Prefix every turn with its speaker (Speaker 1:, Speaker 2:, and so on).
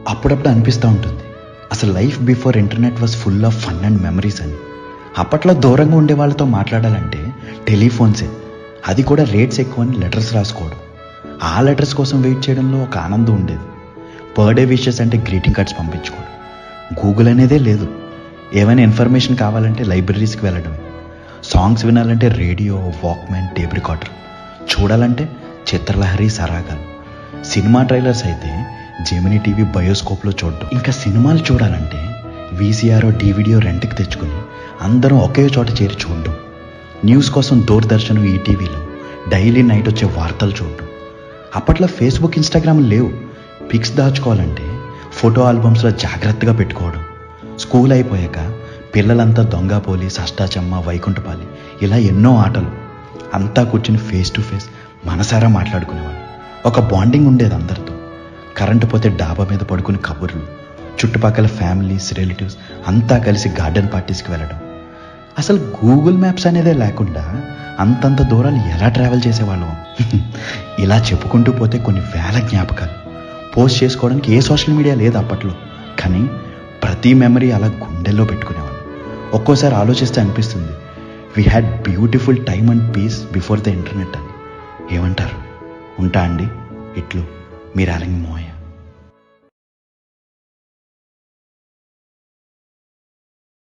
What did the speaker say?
Speaker 1: అప్పుడప్పుడు అనిపిస్తూ ఉంటుంది, అసలు life before internet was full of fun and memories అని. అప్పట్లో దూరంగా ఉండే వాళ్ళతో మాట్లాడాలంటే టెలిఫోన్సే, అది కూడా రేట్స్ ఎక్కువని లెటర్స్ రాసుకోవడం. ఆ లెటర్స్ కోసం వెయిట్ చేయడంలో ఒక ఆనందం ఉండేది. బర్త్డే విషెస్ అంటే గ్రీటింగ్ కార్డ్స్ పంపించుకోవడం. గూగుల్ అనేదే లేదు. ఏమైనా ఇన్ఫర్మేషన్ కావాలంటే లైబ్రరీస్కి వెళ్ళడమే. సాంగ్స్ వినాలంటే రేడియో, వాక్మెన్, టేప్ రికార్డర్. చూడాలంటే చిత్రలహరి, సరాగాలు. సినిమా ట్రైలర్స్ అయితే జెమినీ టీవీ బయోస్కోప్లో చూడడం. ఇంకా సినిమాలు చూడాలంటే వీసీఆర్, డివిడియో రెంట్కి తెచ్చుకుని అందరం ఒకే చోట చేరి చూడడం. న్యూస్ కోసం దూరదర్శన్, ఈటీవీలో డైలీ నైట్ వచ్చే వార్తలు చూడడం. అప్పట్లో ఫేస్బుక్, ఇన్స్టాగ్రామ్ లేవు. పిక్స్ దాచుకోవాలంటే ఫోటో ఆల్బమ్స్లో జాగ్రత్తగా పెట్టుకోవడం. స్కూల్ అయిపోయాక పిల్లలంతా దొంగ పోలీస్, అష్టాచమ్మ, వైకుంఠపాలి, ఇలా ఎన్నో ఆటలు. అంతా కూర్చుని ఫేస్ టు ఫేస్ మనసారా మాట్లాడుకునేవాళ్ళు. ఒక బాండింగ్ ఉండేది అందరితో. కరెంటు పోతే డాబా మీద పడుకుని కబుర్లు. చుట్టుపక్కల ఫ్యామిలీస్, రిలేటివ్స్ అంతా కలిసి గార్డెన్ పార్టీస్కి వెళ్ళడం. అసలు గూగుల్ మ్యాప్స్ అనేదే లేకుండా అంతంత దూరాలు ఎలా ట్రావెల్ చేసేవాళ్ళం. ఇలా చెప్పుకుంటూ పోతే కొన్ని వేల జ్ఞాపకాలు. పోస్ట్ చేసుకోవడానికి ఏ సోషల్ మీడియా లేదు అప్పట్లో, కానీ ప్రతి మెమరీ అలా గుండెల్లో పెట్టుకునేవాళ్ళం. ఒక్కోసారి ఆలోచిస్తే అనిపిస్తుంది, we had beautiful time and peace before the internet అని. ఏమంటారు? ఉంటా అండి. ఇట్లు మీ రాలింగ్ మోయ.